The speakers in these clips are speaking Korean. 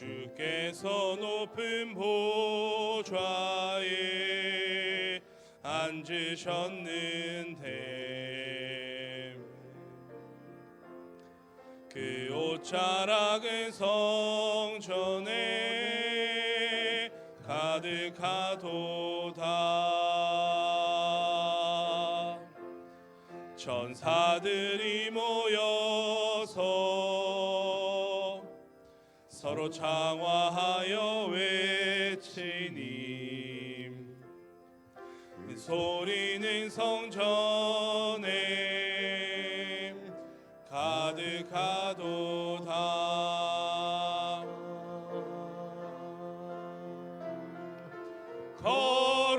주께서 높은 보좌에 앉으셨는데 그 옷자락은 성전에 가득하도다. 천사들이 모여서 서로 장화하여 외치니 그 소리는 성전에 가득하도다.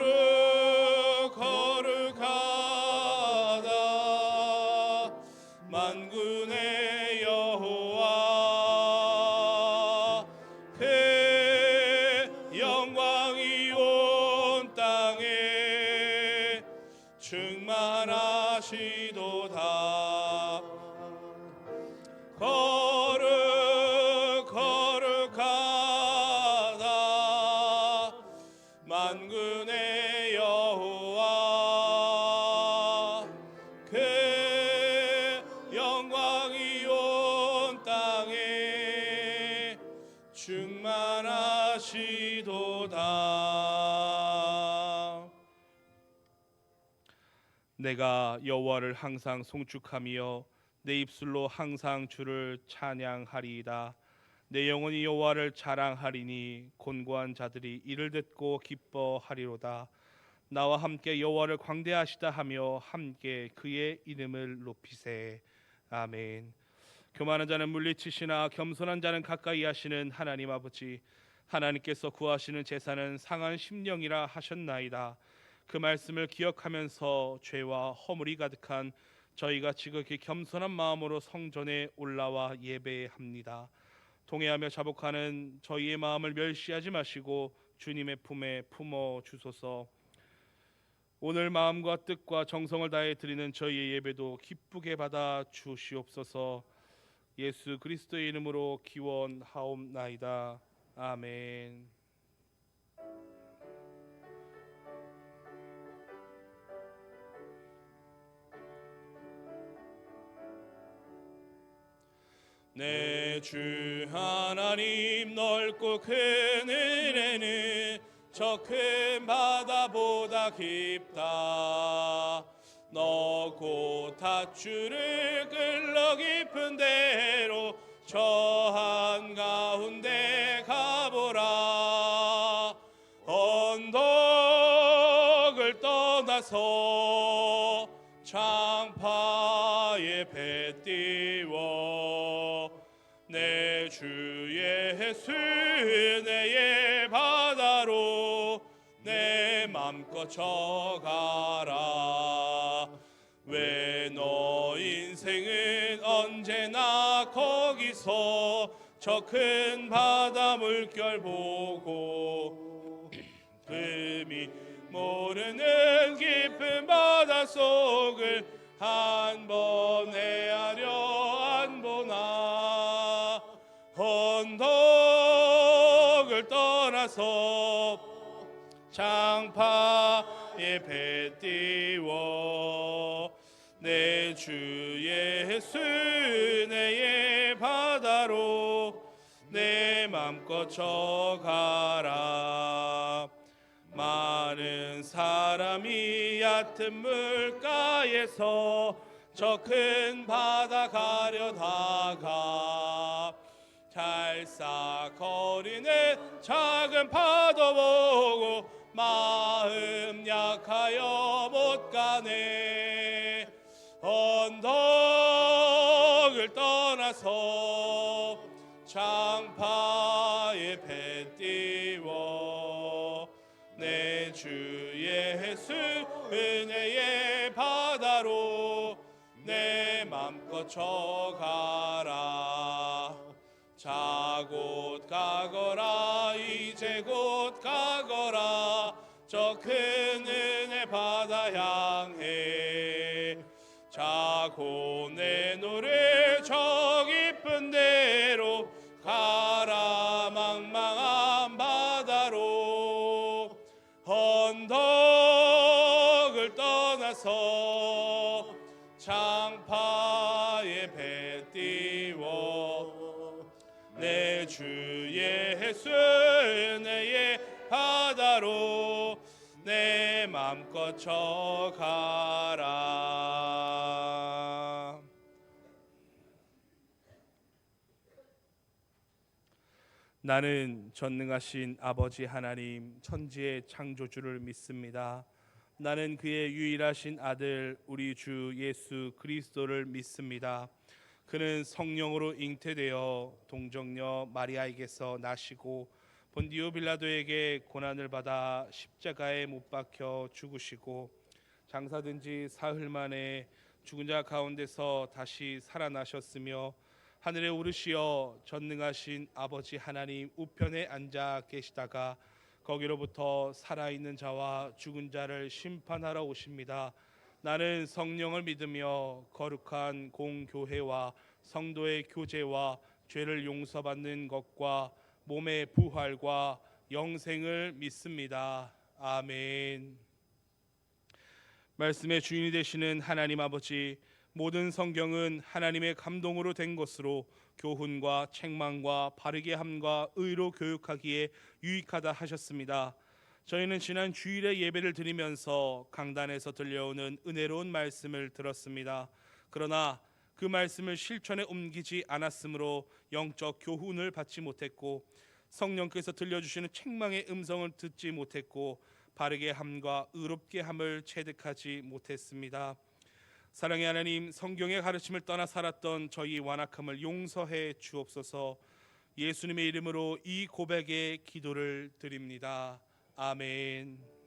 거룩 거룩하다 만군의 여호와. 그 영광이 온 땅에 충만하시도다. 거룩 거룩하다 만군의 여호와. 그 영광이 온 땅에 충만하시도다. 내가 여호와를 항상 송축하며 내 입술로 항상 주를 찬양하리이다. 내 영혼이 여호와를 자랑하리니 곤고한 자들이 이를 듣고 기뻐하리로다. 나와 함께 여호와를 광대하시다 하며 함께 그의 이름을 높이세. 아멘. 교만한 자는 물리치시나 겸손한 자는 가까이 하시는 하나님 아버지, 하나님께서 구하시는 제사는 상한 심령이라 하셨나이다. 그 말씀을 기억하면서 죄와 허물이 가득한 저희가 지극히 겸손한 마음으로 성전에 올라와 예배합니다. 통회하며 자복하는 저희의 마음을 멸시하지 마시고 주님의 품에 품어 주소서. 오늘 마음과 뜻과 정성을 다해 드리는 저희의 예배도 기쁘게 받아 주시옵소서. 예수 그리스도의 이름으로 기원하옵나이다. 아멘. 내 주 하나님 넓고 큰 은혜는 저 큰 바다보다 깊다. 너 곧 닷줄을 끌러 깊은 데로 저 한가운데 가보라. 언덕을 떠나서 창파에 배 띄워 내 주 예수 은혜의 바다로 내 맘껏 져가라. 왜 너 인생은 언제나 거기서 저 큰 바다 물결 보고 금이 모르는 깊은 바다 속을 한 번 헤아려 안 보나. 언덕을 떠나서 창파에 배 띄워 내 주 예수 은혜의 바다로 내 맘껏 져가라. 많은 사람이 얕은 물가에서 저 큰 바다 가려다가 찰싹거리는 작은 파도 보고 마음 약하여 못 가네. 언덕을 떠나서 창파에 배 띄워 내 주 예수 은혜의 바다로 내 맘껏 져가라. 자 곧 가거라 이제 곧 가거라 저 큰 은혜 바다 향해. 자 곧 내 노래 저 깊은 데로 가라. 주옵소서. 장파에 배 띄워 내 주 예수 은혜의 바다로 내 맘껏 쳐가라. 나는 전능하신 아버지 하나님 천지의 창조주를 믿습니다. 나는 그의 유일하신 아들 우리 주 예수 그리스도를 믿습니다. 그는 성령으로 잉태되어 동정녀 마리아에게서 나시고 본디오 빌라도에게 고난을 받아 십자가에 못 박혀 죽으시고 장사된 지 사흘 만에 죽은 자 가운데서 다시 살아나셨으며 하늘에 오르시어 전능하신 아버지 하나님 우편에 앉아 계시다가 거기로부터 살아있는 자와 죽은 자를 심판하러 오십니다. 나는 성령을 믿으며 거룩한 공교회와 성도의 교제와 죄를 용서받는 것과 몸의 부활과 영생을 믿습니다. 아멘. 말씀의 주인이 되시는 하나님 아버지, 모든 성경은 하나님의 감동으로 된 것으로 교훈과 책망과 바르게 함과 의로 교육하기에 유익하다 하셨습니다. 저희는 지난 주일에 예배를 드리면서 강단에서 들려오는 은혜로운 말씀을 들었습니다. 그러나 그 말씀을 실천에 옮기지 않았으므로 영적 교훈을 받지 못했고 성령께서 들려주시는 책망의 음성을 듣지 못했고 바르게 함과 의롭게 함을 체득하지 못했습니다. 사랑의 하나님, 성경의 가르침을 떠나 살았던 저희 완악함을 용서해 주옵소서. 예수님의 이름으로 이 고백의 기도를 드립니다. 아멘.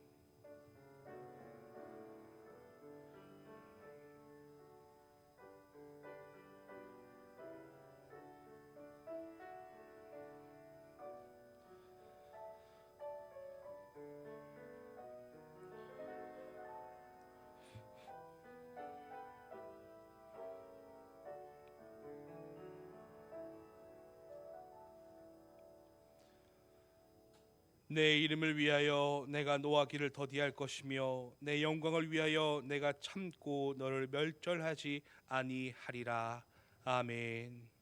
내 이름을 위하여 내가 노하기를 더디할 것이며 내 영광을 위하여 내가 참고 너를 멸절하지 아니하리라. 아멘.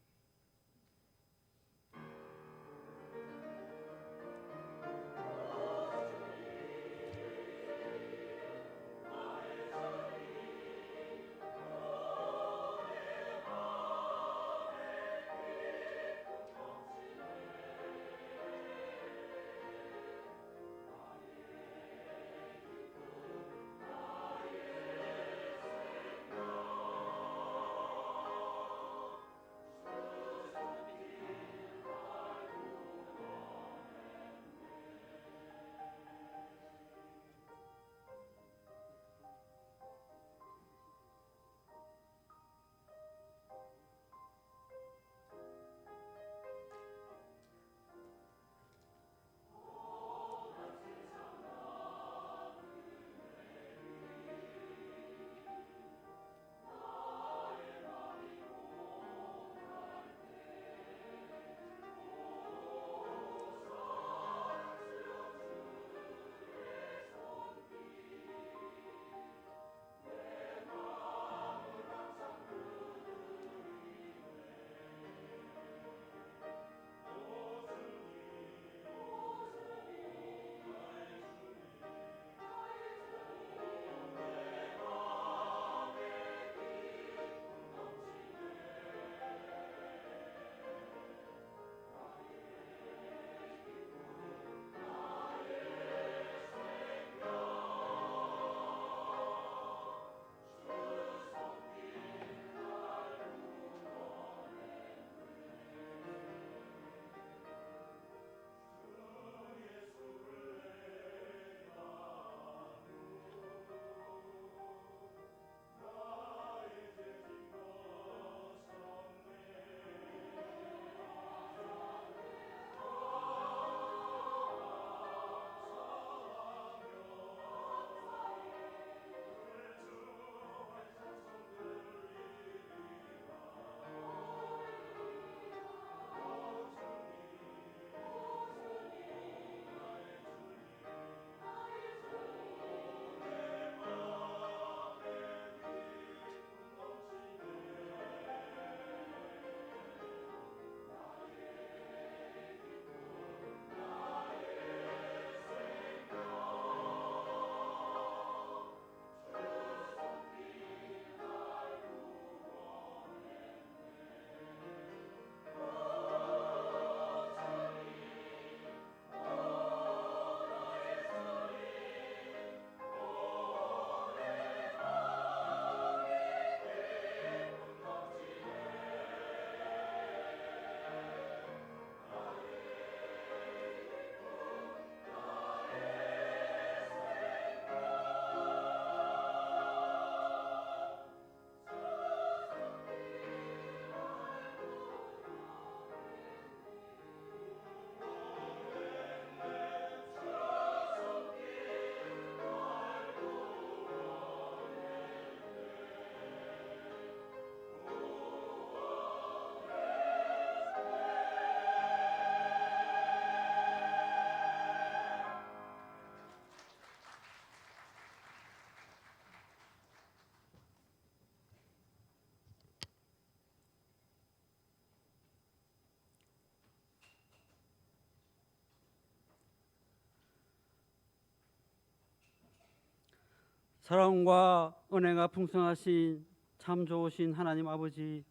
사랑과 은혜가 풍성하신 참 좋으신 하나님 아버지,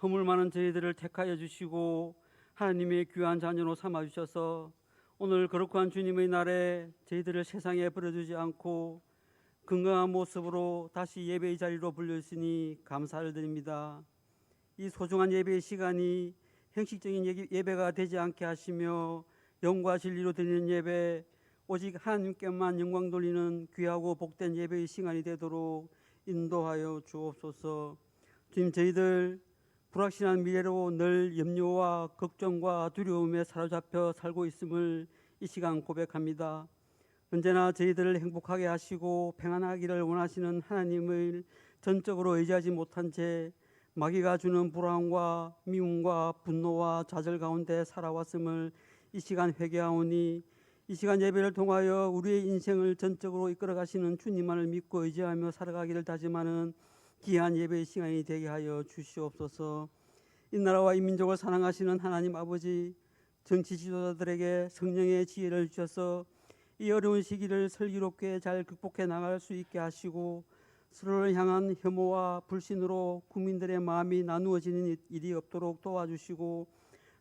허물 많은 저희들을 택하여 주시고 하나님의 귀한 자녀로 삼아 주셔서 오늘 거룩한 주님의 날에 저희들을 세상에 버려두지 않고 건강한 모습으로 다시 예배의 자리로 불러주시니 감사를 드립니다. 이 소중한 예배의 시간이 형식적인 예배가 되지 않게 하시며 영과 진리로 드리는 예배, 오직 하나님께만 영광 돌리는 귀하고 복된 예배의 시간이 되도록 인도하여 주옵소서. 주님, 저희들 불확실한 미래로 늘 염려와 걱정과 두려움에 사로잡혀 살고 있음을 이 시간 고백합니다. 언제나 저희들을 행복하게 하시고 평안하기를 원하시는 하나님을 전적으로 의지하지 못한 채 마귀가 주는 불안과 미움과 분노와 좌절 가운데 살아왔음을 이 시간 회개하오니, 이 시간 예배를 통하여 우리의 인생을 전적으로 이끌어 가시는 주님만을 믿고 의지하며 살아가기를 다짐하는 귀한 예배의 시간이 되게 하여 주시옵소서. 이 나라와 이 민족을 사랑하시는 하나님 아버지, 정치 지도자들에게 성령의 지혜를 주셔서 이 어려운 시기를 슬기롭게 잘 극복해 나갈 수 있게 하시고, 서로를 향한 혐오와 불신으로 국민들의 마음이 나누어지는 일이 없도록 도와주시고,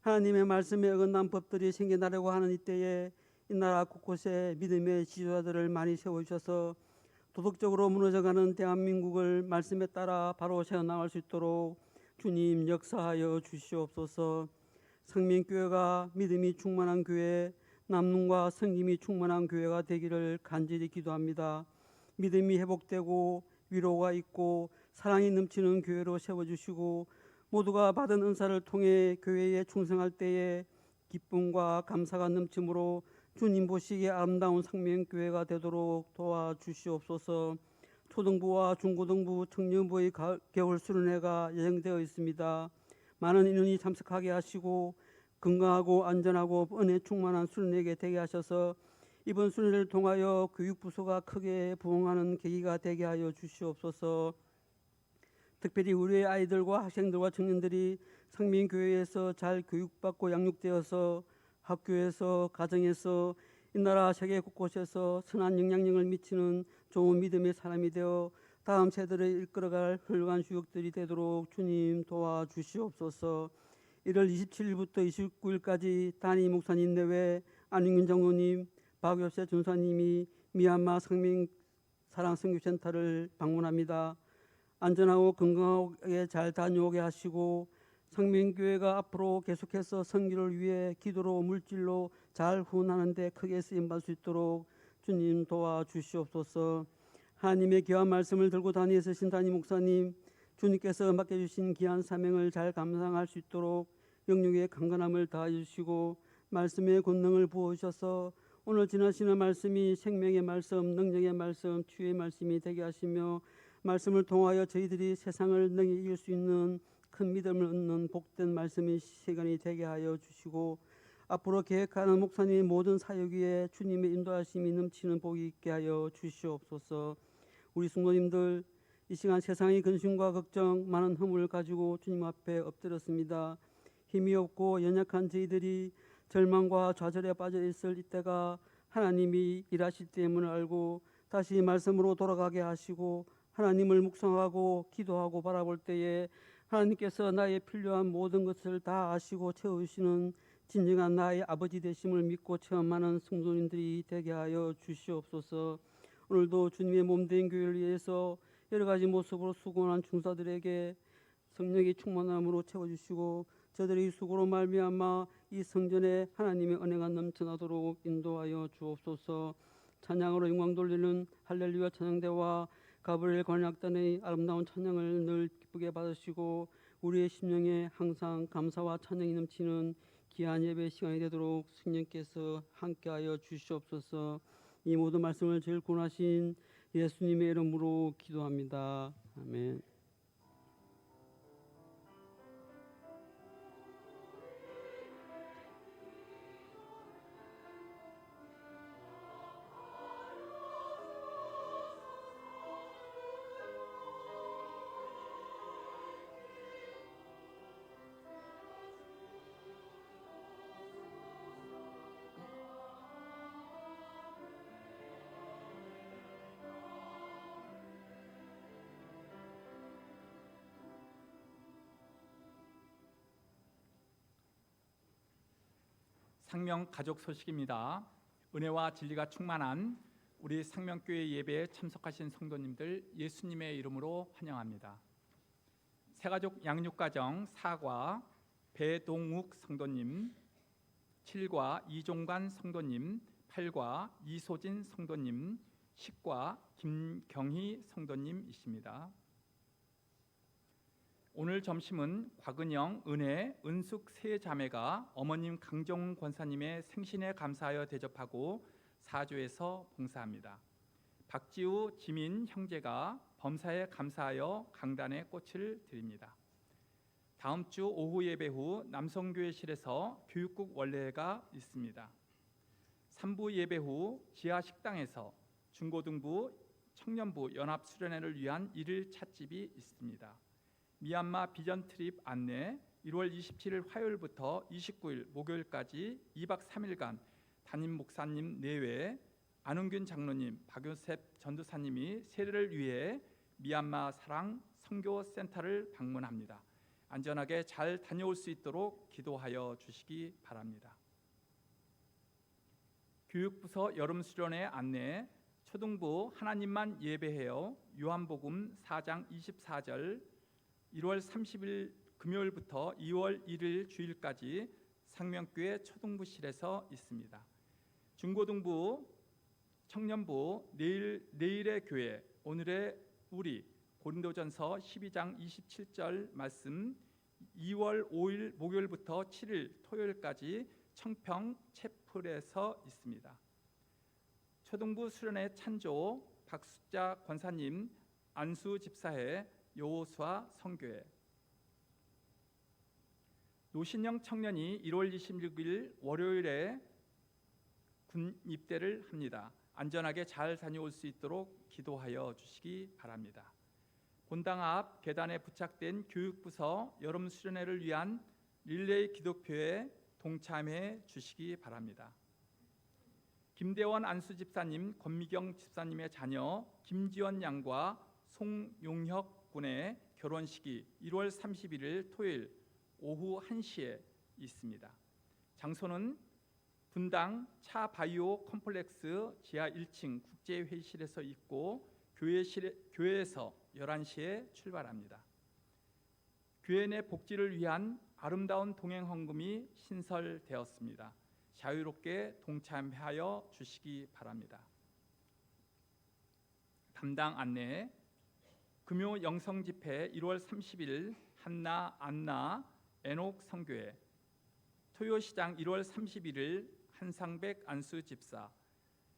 하나님의 말씀에 어긋난 법들이 생겨나려고 하는 이때에 이 나라 곳곳에 믿음의 지도자들을 많이 세워주셔서 도덕적으로 무너져가는 대한민국을 말씀에 따라 바로 세워나갈 수 있도록 주님 역사하여 주시옵소서. 성민교회가 믿음이 충만한 교회, 남눔과 섬김이 충만한 교회가 되기를 간절히 기도합니다. 믿음이 회복되고 위로가 있고 사랑이 넘치는 교회로 세워주시고, 모두가 받은 은사를 통해 교회에 충성할 때에 기쁨과 감사가 넘침으로 주님 보시기에 아름다운 상명교회가 되도록 도와주시옵소서. 초등부와 중고등부, 청년부의 겨울 수련회가 예정되어 있습니다. 많은 인원이 참석하게 하시고 건강하고 안전하고 은혜 충만한 수련회가 되게 하셔서 이번 수련회를 통하여 교육부서가 크게 부흥하는 계기가 되게 하여 주시옵소서. 특별히 우리의 아이들과 학생들과 청년들이 상민교회에서 잘 교육받고 양육되어서 학교에서 가정에서 이 나라 세계 곳곳에서 선한 영향력을 미치는 좋은 믿음의 사람이 되어 다음 세대를 이끌어갈 훌륭한 주역들이 되도록 주님 도와주시옵소서. 1월 27일부터 29일까지 단임 목사님 내외 안윤균 장로님, 박효세 전사님이 미얀마 상민 사랑선교센터를 방문합니다. 안전하고 건강하게 잘 다녀오게 하시고, 상민교회가 앞으로 계속해서 선교를 위해 기도로 물질로 잘 후원하는 데 크게 쓰임받을 수 있도록 주님 도와주시옵소서. 하나님의 귀한 말씀을 들고 다니시는 담임 목사님, 주님께서 맡겨주신 귀한 사명을 잘 감당할 수 있도록 영육의 강건함을 다해주시고 말씀의 권능을 부어주셔서 오늘 지나시는 말씀이 생명의 말씀, 능력의 말씀, 치유의 말씀이 되게 하시며, 말씀을 통하여 저희들이 세상을 능히 이길 수 있는 큰 믿음을 얻는 복된 말씀의 시간이 되게 하여 주시고, 앞으로 계획하는 목사님의 모든 사역 위에 주님의 인도하심이 넘치는 복이 있게 하여 주시옵소서. 우리 성도님들, 이 시간 세상의 근심과 걱정, 많은 허물을 가지고 주님 앞에 엎드렸습니다. 힘이 없고 연약한 저희들이 절망과 좌절에 빠져 있을 이때가 하나님이 일하실 때임을 알고 다시 말씀으로 돌아가게 하시고, 하나님을 묵상하고 기도하고 바라볼 때에 하나님께서 나의 필요한 모든 것을 다 아시고 채우시는 진정한 나의 아버지 되심을 믿고 체험하는 성도님들이 되게 하여 주시옵소서. 오늘도 주님의 몸된 교회를 위해서 여러 가지 모습으로 수고한 중사들에게 성령의 충만함으로 채워주시고, 저들의 수고로 말미암아 이 성전에 하나님의 은혜가 넘쳐나도록 인도하여 주옵소서. 찬양으로 영광 돌리는 할렐루야 찬양대와 가브리엘 관악단의 아름다운 찬양을 늘 기쁘게 받으시고, 우리의 심령에 항상 감사와 찬양이 넘치는 귀한 예배 시간이 되도록 성령께서 함께하여 주시옵소서. 이 모든 말씀을 제일 권하신 예수님의 이름으로 기도합니다. 아멘. 상명 가족 소식입니다. 은혜와 진리가 충만한 우리 상명교회 예배에 참석하신 성도님들 예수님의 이름으로 환영합니다. 새가족 양육가정 4과 배동욱 성도님, 7과 이종관 성도님, 8과 이소진 성도님, 10과 김경희 성도님이십니다. 오늘 점심은 곽은영, 은혜, 은숙 세 자매가 어머님 강정훈 권사님의 생신에 감사하여 대접하고 사주에서 봉사합니다. 박지우, 지민 형제가 범사에 감사하여 강단에 꽃을 드립니다. 다음 주 오후 예배 후 남성교회실에서 교육국 원례회가 있습니다. 3부 예배 후 지하 식당에서 중고등부, 청년부 연합 수련회를 위한 일일 찻집이 있습니다. 미얀마 비전 트립 안내 1월 27일 화요일부터 29일 목요일까지 2박 3일간 담임 목사님 내외 안웅균 장로님, 박요셉 전도사님이 세례를 위해 미얀마 사랑 선교센터를 방문합니다. 안전하게 잘 다녀올 수 있도록 기도하여 주시기 바랍니다. 교육부서 여름수련회 안내 초등부 하나님만 예배해요. 요한복음 4장 24절 1월 30일 금요일부터 2월 1일 주일까지 상명교회 초등부실에서 있습니다. 중고등부, 청년부, 내일의 교회, 오늘의 우리 고린도전서 12장 27절 말씀 2월 5일 목요일부터 7일 토요일까지 청평 채플에서 있습니다. 초등부 수련회 찬조 박숙자 권사님, 안수 집사회, 여호수아 성교회. 노신영 청년이 1월 26일 월요일에 군 입대를 합니다. 안전하게 잘 다녀올 수 있도록 기도하여 주시기 바랍니다. 본당 앞 계단에 부착된 교육부서 여름 수련회를 위한 릴레이 기도표에 동참해 주시기 바랍니다. 김대원 안수 집사님, 권미경 집사님의 자녀 김지원 양과 송용혁 군의 결혼식이 1월 31일 토요일 오후 1시에 있습니다. 장소는 분당 차바이오 컴플렉스 지하 1층 국제회의실에서 있고 교회에서 11시에 출발합니다. 교회 내 복지를 위한 아름다운 동행 헌금이 신설되었습니다. 자유롭게 동참하여 주시기 바랍니다. 담당 안내 금요 영성 집회 1월 30일 한나, 안나, 애녹 성교회, 토요시장 1월 31일 한상백 안수 집사,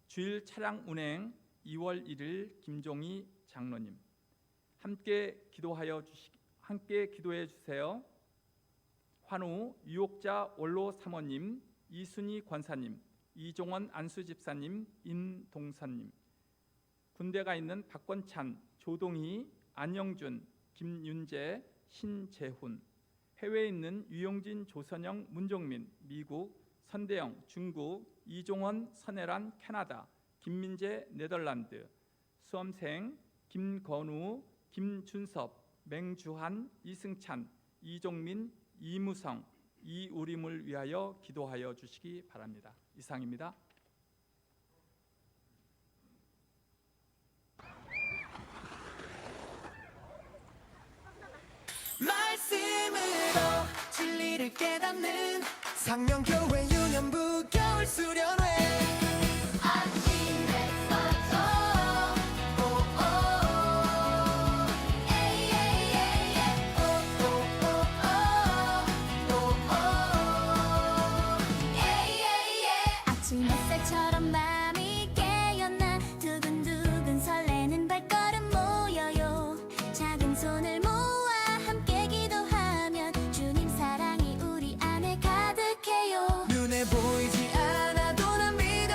주일 차량 운행 2월 1일 김종희 장로님. 함께 기도해 주세요. 환우 유옥자 원로 사모님, 이순희 권사님, 이종원 안수 집사님, 임동선님. 군대가 있는 박권찬, 조동희, 안영준, 김윤재, 신재훈. 해외에 있는 유용진, 조선영, 문종민, 미국, 선대영, 중국, 이종원, 선혜란, 캐나다, 김민재, 네덜란드. 수험생 김건우, 김준섭, 맹주한, 이승찬, 이종민, 이무성, 이우림을 위하여 기도하여 주시기 바랍니다. 이상입니다. 말씀으로 진리를 깨닫는 상명교회 유년부 겨울 수련회 아침 햇살처럼 마음이 깨었나 두근두근 설레는 발걸음 모여요 작은 손을 모아 함께 기도하면 주님 사랑이 우리 안에 가득해요 눈에 보이지 않아도 난 믿어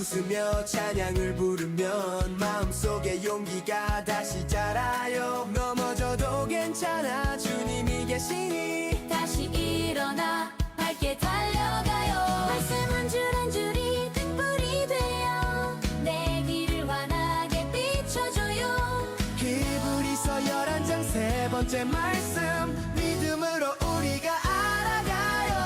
웃으며 찬양을 부르면 마음속에 용기가 다시 자라요. 넘어져도 괜찮아, 주님이 계시니 다시 일어나 밝게 달려가요. 말씀 한 줄 한 줄이 등불이 되어 내 길을 환하게 비춰줘요. 히브리서 11장 3번째 말씀, 믿음으로 우리가 알아가요.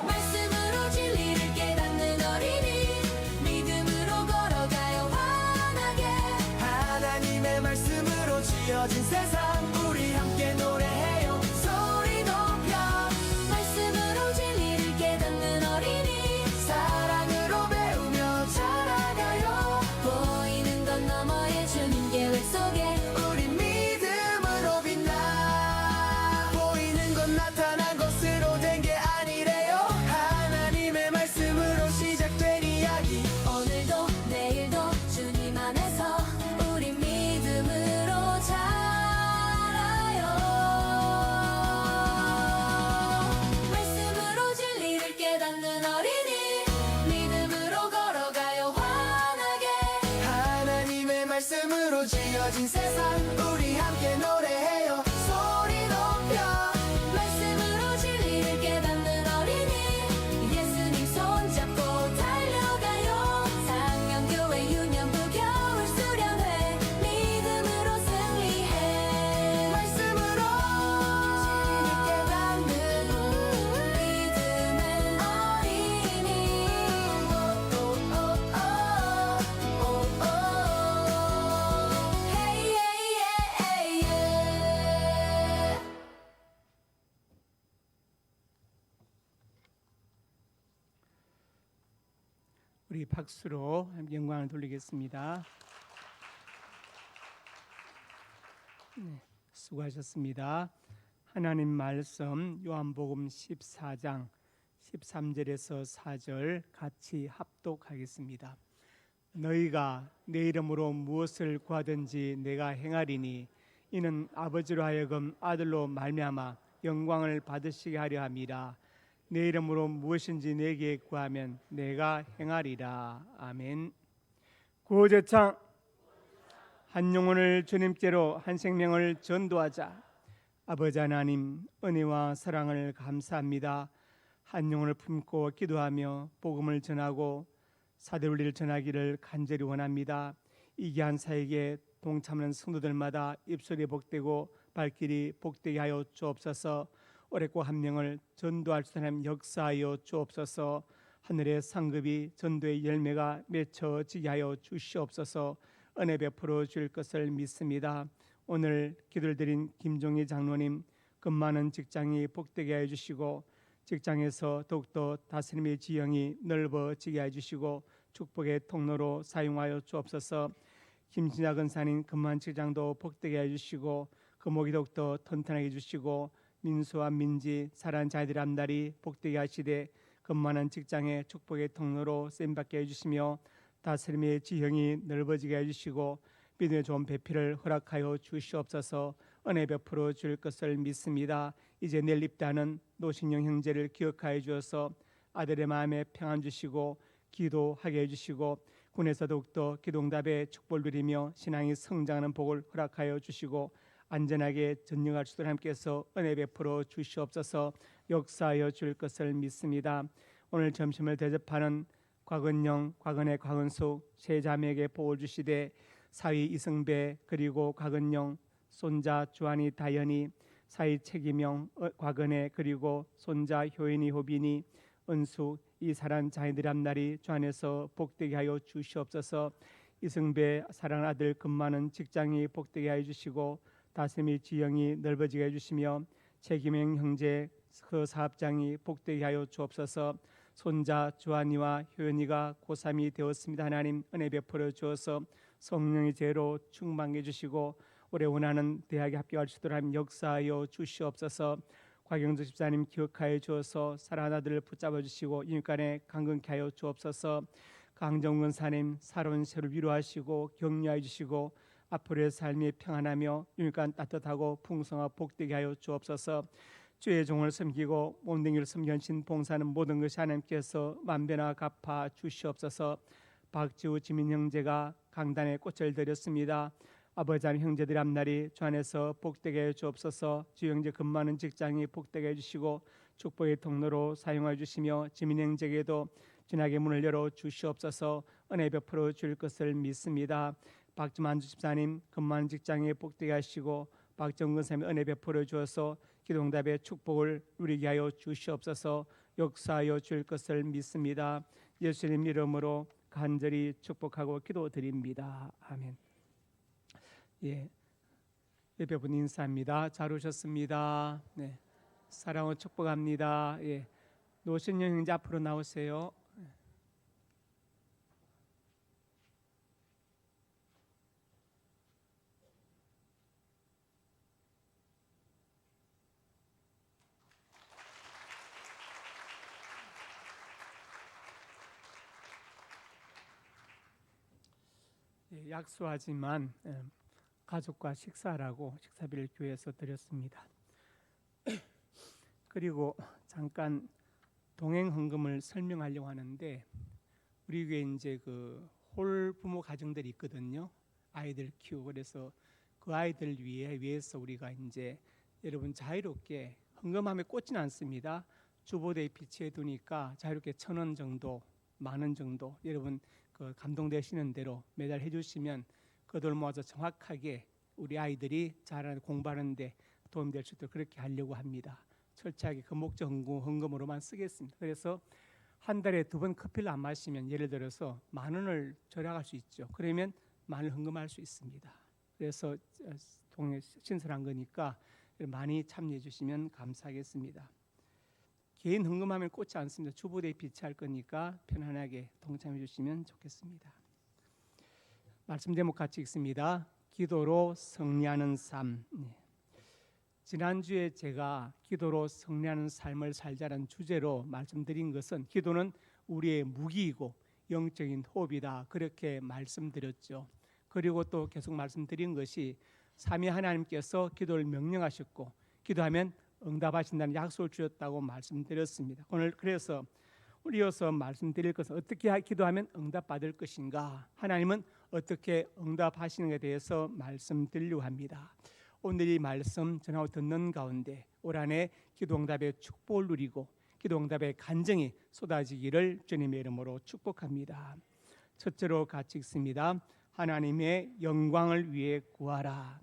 말씀으로 진리를 깨닫는 어린이, 믿음으로 걸어가요 환하게. 하나님의 말씀으로 지어진 세상, 우리 함께 노래해요. 소리 높여. 말씀으로 진리를 깨닫는 어린이, 사랑으로 배우며 자라가요. 보이는 것 너머의 주님 계획 속에 우리 믿음으로 빛나. 보이는 건 나타난 것으로 된 게 아니래요. 하나님의 말씀으로 시작된 이야기. 오늘도 내일도 주님 안에서 우리 믿음으로 자라요. 말씀으로 진리를 깨닫는 어린이, 믿음으로 걸어가요 환하게. 하나님의 말씀으로 지어진 세상, 우리 함께 노래해요. 소리 높여. 말씀으로 진리를 깨닫는 어린이, 예수님 손잡고 달려가요. 상명교회 유년부 겨울 수련회, 믿음으로 승리해. 말씀으로 진리를 깨닫는 믿음의 어린이. Hey, yeah, yeah, yeah. 우리 박수로 함께 영광을 돌리겠습니다. 네, 수고하셨습니다. 하나님 말씀 요한복음 14장 13절에서 4절 같이 합독하겠습니다. 너희가 내 이름으로 무엇을 구하든지 내가 행하리니 이는 아버지로 하여금 아들로 말미암아 영광을 받으시게 하려 함이라. 내 이름으로 무엇인지 내게 구하면 내가 행하리라. 아멘. 구호제창. 한 영혼을 주님께로, 한 생명을 전도하자. 아버지 하나님, 은혜와 사랑을 감사합니다. 한 영혼을 품고 기도하며 복음을 전하고 사도를 전하기를 간절히 원합니다. 이 귀한 사역에 동참하는 성도들마다 입술이 복되고 발길이 복되게 하여 주옵소서. 오랫고 한 명을 전도할 수 있는 역사하여 주옵소서. 하늘의 상급이 전도의 열매가 맺혀지게 하여 주시옵소서. 은혜 베풀어 주실 것을 믿습니다. 오늘 기도를 드린 김종희 장로님, 그 많은 직장이 복되게 해주시고 직장에서 더욱더 다스림의 지형이 넓어지게 해주시고 축복의 통로로 사용하여 주옵소서. 김신자 근사님, 금만 직장도 복되게 해주시고 금목이 더욱더 튼튼하게 해주시고 민수와 민지 사랑하는 자녀들의 앞날이 복되게 하시되 금만한 직장의 축복의 통로로 쓰임받게 해주시며 다스림의 지형이 넓어지게 해주시고 믿음의 좋은 배필을 허락하여 주시옵소서. 은혜 베풀어 줄 것을 믿습니다. 이제 내일 입다는 노신영 형제를 기억하여 주어서 아들의 마음에 평안 주시고 기도하게 해주시고 군에서 더욱더 기도응답의 축복을 누리며 신앙이 성장하는 복을 허락하여 주시고 안전하게 전역할 수들 함께해서 은혜 베풀어 주시옵소서. 역사하여 줄 것을 믿습니다. 오늘 점심을 대접하는 곽은영, 곽은혜, 곽은숙 세 자매에게 복을 주시되 사위 이승배 그리고 곽은영, 손자 주한이 다현이, 사위 책임영, 곽은혜 그리고 손자 효인이 호빈이, 은숙 이 사랑 자녀들의 앞날이 주 안에서 복되게 하여 주시옵소서. 이승배 사랑하는 아들 금많은 직장이 복되게 하여 주시고 다스림의 지형이 넓어지게 해주시며 책임형 형제 그 사업장이 복되게 하여 주옵소서. 손자 주한이와 효연이가 고3이 되었습니다. 하나님 은혜 베풀어 주어서 성령의 제로 충만해 주시고 올해 원하는 대학에 합격할 수 있도록 역사하여 주시옵소서. 곽영주 집사님 기억하여 주어서 사랑하는 아들을 붙잡아 주시고 인육간에 강건케 하여 주옵소서. 강정근 사님 살아온 새로 위로하시고 격려해 주시고 앞으로의 삶이 평안하며 인육간 따뜻하고 풍성하고 복되게 하여 주옵소서. 주의 종을 섬기고 몸댕이를 섬겨신 봉사는 모든 것이 하나님께서 만배나 갚아 주시옵소서. 박지우 지민 형제가 강단에 꽃을 드렸습니다. 아버지 하나님, 형제들의 앞날이 주 안에서 복되게 해 주옵소서. 주 형제 근무하는 직장이 복되게 해주시고 축복의 통로로 사용해 주시며 지민 형제에게도 진하게 문을 열어 주시옵소서. 은혜 베풀어 줄 것을 믿습니다. 박주만주 집사님 근무하는 직장에 복되게 하시고 박정근 사님의 은혜 베풀어 주어서 기도응답의 축복을 누리게 하여 주시옵소서. 역사하여 줄 것을 믿습니다. 예수님 이름으로 간절히 축복하고 기도드립니다. 아멘. 예, 예배분 인사합니다. 잘 오셨습니다. 네, 사랑으로 축복합니다. 예, 노신영 형제 앞으로 나오세요. 예, 약소하지만 가족과 식사라고 식사비를 교회에서 드렸습니다. 그리고 잠깐 동행 헌금을 설명하려고 하는데, 우리 교회 이제 그 홀부모 가정들이 있거든요. 아이들 키우고. 그래서 그 아이들 위해서 우리가 이제 여러분 자유롭게 헌금함에 꽂지는 않습니다. 주보대에 비치해 두니까 자유롭게 1,000원 정도, 10,000원 정도 여러분 그 감동되시는 대로 매달 해주시면 그 돈 모아서 정확하게 우리 아이들이 잘하는 공부하는데 도움이 될 수 있도록 그렇게 하려고 합니다. 철저하게 그 목적 헌금으로만 쓰겠습니다. 그래서 한 달에 2번 커피를 안 마시면 예를 들어서 10,000원을 절약할 수 있죠. 그러면 10,000원 헌금할 수 있습니다. 그래서 동에 신설한 거니까 많이 참여해 주시면 감사하겠습니다. 개인 헌금하면 꽂지 않습니다. 주보대에 비치할 거니까 편안하게 동참해 주시면 좋겠습니다. 말씀 제목 같이 읽습니다. 기도로 승리하는 삶. 지난주에 제가 기도로 승리하는 삶을 살자는 주제로 말씀드린 것은 기도는 우리의 무기이고 영적인 호흡이다, 그렇게 말씀드렸죠. 그리고 또 계속 말씀드린 것이 삼위 하나님께서 기도를 명령하셨고 기도하면 응답하신다는 약속을 주셨다고 말씀드렸습니다. 오늘 그래서 이어서 말씀드릴 것은 어떻게 기도하면 응답받을 것인가, 하나님은 어떻게 응답하시는 것에 대해서 말씀드리려고 합니다. 오늘 이 말씀 전하고 듣는 가운데 올 한해 기도 응답의 축복을 누리고 기도 응답의 간증이 쏟아지기를 주님의 이름으로 축복합니다. 첫째로 같이 읽습니다. 하나님의 영광을 위해 구하라.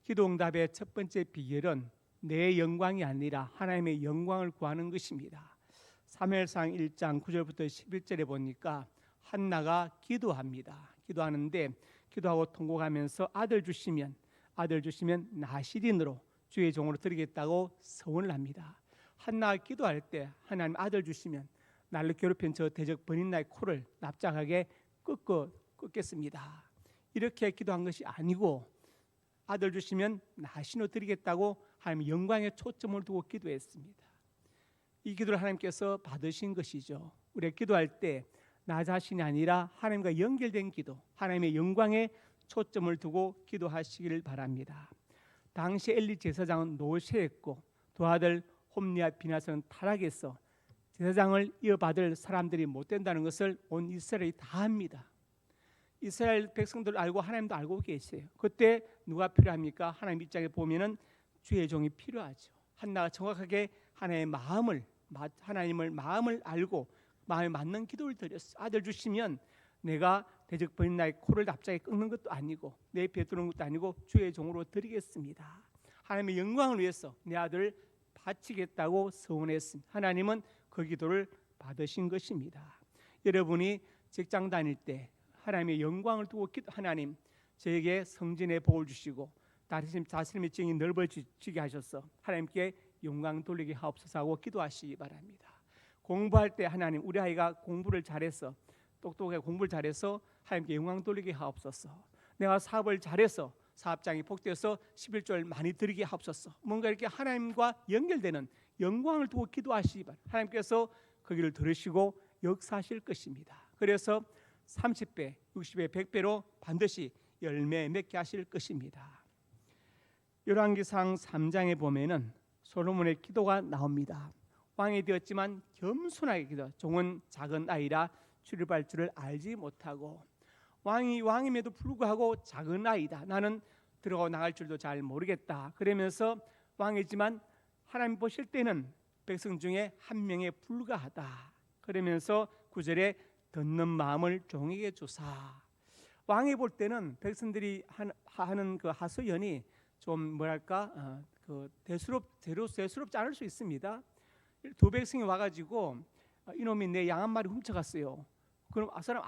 기도 응답의 첫 번째 비결은 내 영광이 아니라 하나님의 영광을 구하는 것입니다. 사무엘상 1장 9절부터 11절에 보니까 한나가 기도합니다. 기도하는데 기도하고 통곡하면서 아들 주시면 나시린으로 주의 종으로 드리겠다고 서원을 합니다. 한나가 기도할 때 하나님 아들 주시면 나를 괴롭힌 저 대적 번인 나의 코를 납작하게 꺾겠습니다. 이렇게 기도한 것이 아니고 아들 주시면 나시린으로 드리겠다고 하나님의 영광에 초점을 두고 기도했습니다. 이 기도를 하나님께서 받으신 것이죠. 우리가 기도할 때 나 자신이 아니라 하나님과 연결된 기도, 하나님의 영광에 초점을 두고 기도하시기를 바랍니다. 당시 엘리 제사장은 노쇠했고 두 아들 홈리와 비나스는 타락해서 제사장을 이어받을 사람들이 못 된다는 것을 온 이스라엘이 다 합니다. 이스라엘 백성들 알고 하나님도 알고 계세요. 그때 누가 필요합니까? 하나님 입장에 보면은 주의 종이 필요하죠. 한나가 정확하게 하나님을 마음을 알고 마음에 맞는 기도를 드렸어요. 아들 주시면 내가 대적 번인 나의 코를 납작하게 꺾는 것도 아니고 내 배에 두는 것도 아니고 주의 종으로 드리겠습니다. 하나님의 영광을 위해서 내 아들을 바치겠다고 서원했습니다. 하나님은 그 기도를 받으신 것입니다. 여러분이 직장 다닐 때 하나님의 영광을 두고 하나님 저에게 성진의 복을 주시고 자신의 지경이 넓어지게 하셔서 하나님께 영광 돌리게 하옵소서 하고 기도하시기 바랍니다. 공부할 때 하나님 우리 아이가 공부를 잘해서 똑똑하게 공부를 잘해서 하나님께 영광 돌리게 하옵소서. 내가 사업을 잘해서 사업장이 복되어서 11조를 많이 드리게 하옵소서. 뭔가 이렇게 하나님과 연결되는 영광을 두고 기도하시기 바랍니다. 하나님께서 거기를 들으시고 역사하실 것입니다. 그래서 30배, 60배, 100배로 반드시 열매 맺게 하실 것입니다. 열왕기상 3장에 보면은 솔로몬의 기도가 나옵니다. 왕이 되었지만 겸손하게 기도. 종은 작은 아이라 출입할 줄을 알지 못하고, 왕임에도 불구하고 작은 아이다. 나는 들어가 나갈 줄도 잘 모르겠다. 그러면서 왕이지만 하나님 보실 때는 백성 중에 한 명에 불과하다. 그러면서 9절에 듣는 마음을 종에게 주사. 왕이 볼 때는 백성들이 하는 그 하소연이 좀 뭐랄까 대수롭지 않을 수 있습니다. 두 백성이 와가지고 이놈이 내 양 한 마리 훔쳐갔어요. 그럼 사람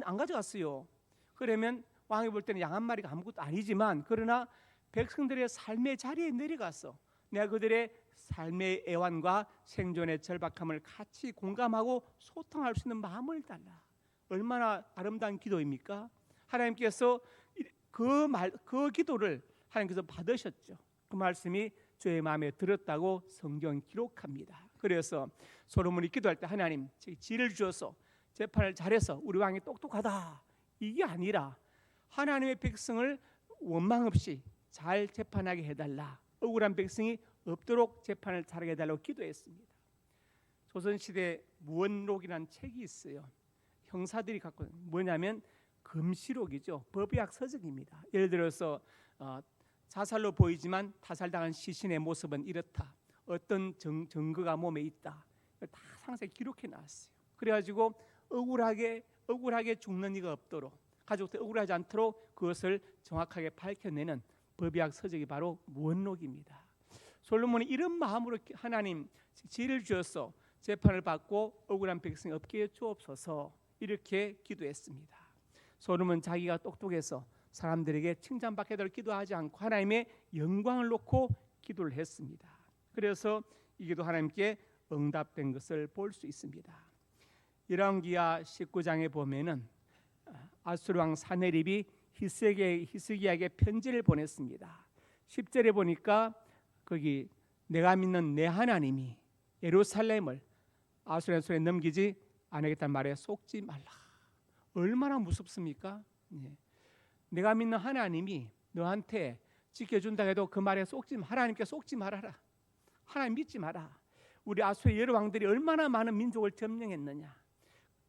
안 가져갔어요. 그러면 왕이 볼 때는 양 한 마리가 아무것도 아니지만, 그러나 백성들의 삶의 자리에 내려가서 내가 그들의 삶의 애환과 생존의 절박함을 같이 공감하고 소통할 수 있는 마음을 달라. 얼마나 아름다운 기도입니까? 하나님께서 그 기도를 하나님께서 받으셨죠. 그 말씀이 저의 마음에 들었다고 성경 기록합니다. 그래서 솔로몬이 기도할 때 하나님 지혜를 주어서 재판을 잘해서 우리 왕이 똑똑하다, 이게 아니라 하나님의 백성을 원망 없이 잘 재판하게 해달라, 억울한 백성이 없도록 재판을 잘하게 해달라고 기도했습니다. 조선시대 무언록이라는 책이 있어요. 형사들이 갖고 뭐냐면 금시록이죠. 법의학 서적입니다. 예를 들어서 자살로 보이지만 타살당한 시신의 모습은 이렇다, 어떤 증거가 몸에 있다, 다 상세히 기록해 놨어요. 그래가지고 억울하게 죽는 이가 없도록, 가족들 억울하지 않도록 그것을 정확하게 밝혀내는 법의학 서적이 바로 무언록입니다. 솔로몬이 이런 마음으로 하나님 지혜를 주어서 재판을 받고 억울한 백성이 없게 해 주옵소서, 이렇게 기도했습니다. 솔로몬은 자기가 똑똑해서 사람들에게 칭찬받게 되도록 기도하지 않고 하나님의 영광을 놓고 기도를 했습니다. 그래서 이 기도 하나님께 응답된 것을 볼 수 있습니다. 열왕기하 19장에 보면은 아수르 왕 사네립이 히스기야에게 편지를 보냈습니다. 10절에 보니까 거기 내가 믿는 내 하나님이 예루살렘을 아수르의 손에 넘기지 않겠다는 말에 속지 말라. 얼마나 무섭습니까? 내가 믿는 하나님이 너한테 지켜준다 해도 그 말에 하나님께 속지 말아라. 하나님 믿지 마라. 우리 아수르 여러 왕들이 얼마나 많은 민족을 점령했느냐.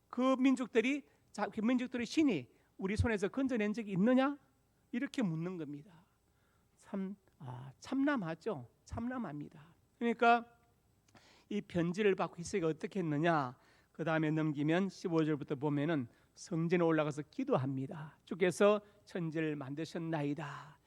그 민족들의 신이 우리 손에서 건져낸 적이 있느냐? 이렇게 묻는 겁니다. 참남하죠. 참남합니다. 그러니까 이 편지를 받고 히스기야가 어떻게 했느냐? 그 다음에 넘기면 15절부터 보면은 성전에 올라가서 기도합니다. 주께서 천지를 만드셨나이다.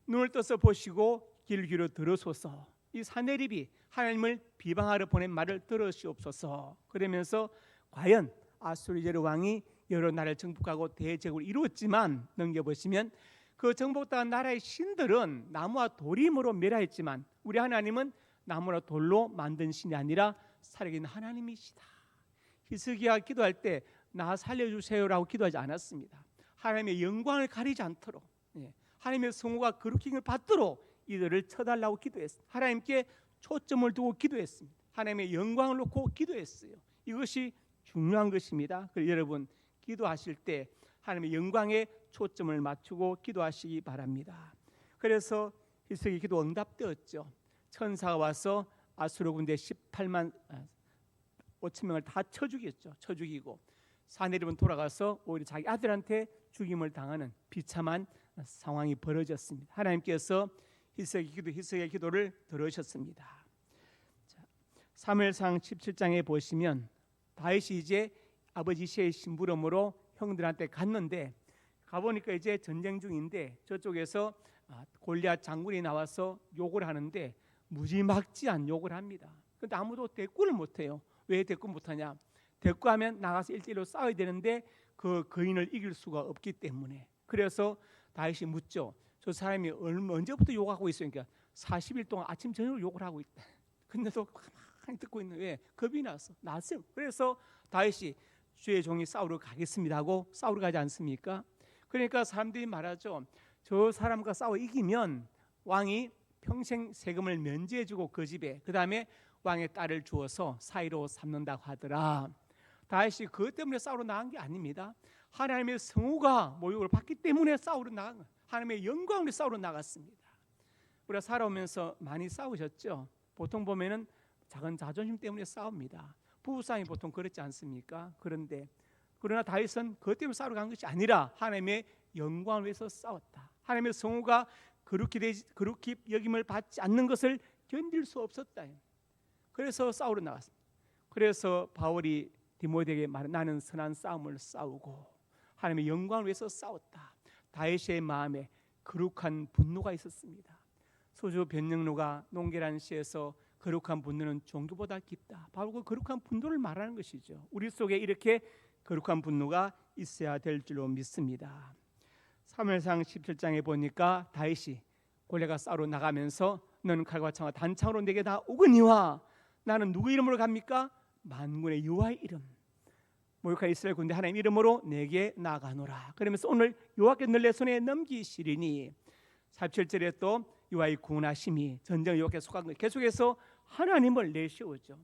눈을 떠서 보시고 귀를 기울여 들으소서. 이 사네립이 하나님을 비방하러 보낸 말을 들으시옵소서. 그러면서 과연 아수르 왕이 여러 나라를 정복하고 대제국을 이루었지만, 넘겨보시면 그 정복당한 나라의 신들은 나무와 돌이 힘으로 멸하였지만 우리 하나님은 나무나 돌로 만든 신이 아니라 살아계신 하나님이시다. 히스기야 기도할 때 나 살려주세요라고 기도하지 않았습니다. 하나님의 영광을 가리지 않도록, 하나님의 성호가 거룩히 받도록 이들을 쳐달라고 기도했습니다. 하나님께 초점을 두고 기도했습니다. 하나님의 영광을 놓고 기도했어요. 이것이 중요한 것입니다. 그래서 여러분 기도하실 때 하나님의 영광에 초점을 맞추고 기도하시기 바랍니다. 그래서 히스기야 기도 응답되었죠. 천사가 와서 아수르 군대 18만 5천 명을 다 쳐 죽이고 사네립은 돌아가서 오히려 자기 아들한테 죽임을 당하는 비참한 상황이 벌어졌습니다. 하나님께서 히스기야 기도를 들으셨습니다. 사무엘상 17장에 보시면 다윗이 이제 아버지 이새의 심부름으로 형들한테 갔는데, 가보니까 이제 전쟁 중인데 저쪽에서 골리앗 장군이 나와서 욕을 하는데 무지막지한 욕을 합니다. 그런데 아무도 대꾸를 못해요. 왜 대꾸 못하냐? 대꾸하면 나가서 1대1로 싸워야 되는데 그 거인을 이길 수가 없기 때문에. 그래서 다윗이 묻죠. 저 사람이 언제부터 욕하고 있으니까 40일 동안 아침 저녁으로 욕을 하고 있다. 근데도 가만히 듣고 있는, 왜? 겁이 났어요. 그래서 다윗이 주의 종이 싸우러 가겠습니다 하고 싸우러 가지 않습니까? 그러니까 사람들이 말하죠. 저 사람과 싸워 이기면 왕이 평생 세금을 면제해주고 그 집에, 그 다음에 왕의 딸을 주어서 사이로 삼는다고 하더라. 다윗이 그것 때문에 싸우러 나간 게 아닙니다. 하나님의 성호가 모욕을 받기 때문에 싸우러 나간 거예요. 하나님의 영광을 싸우러 나갔습니다. 우리가 살아오면서 많이 싸우셨죠. 보통 보면은 작은 자존심 때문에 싸웁니다. 부부싸움이 보통 그렇지 않습니까? 그러나 다윗은 그것 때문에 싸우러 간 것이 아니라 하나님의 영광을 위해서 싸웠다. 하나님의 성호가 거룩히 여김을 받지 않는 것을 견딜 수 없었다. 그래서 싸우러 나갔습니다. 그래서 바울이 디모데에게 말해 나는 선한 싸움을 싸우고 하나님의 영광을 위해서 싸웠다. 다윗의 마음에 거룩한 분노가 있었습니다. 소주 변영로가 농계라는 시에서 거룩한 분노는 종교보다 깊다. 바로 그 거룩한 분노를 말하는 것이죠. 우리 속에 이렇게 거룩한 분노가 있어야 될 줄로 믿습니다. 사무엘상 17장에 보니까 다윗이 골리앗과 싸우러 나가면서 너는 칼과 창과 단창으로 내게 다 오거니와 나는 누구 이름으로 갑니까? 만군의 여호와의 이름 모욕한 이스라엘 군대 하나님 이름으로 내게 나가노라. 그러면서 오늘 여호와께 늘 내 손에 넘기시리니 47절에 또 여호와의 구원하심이 전쟁 여호와께 속한 것 계속해서 하나님을 내세우죠.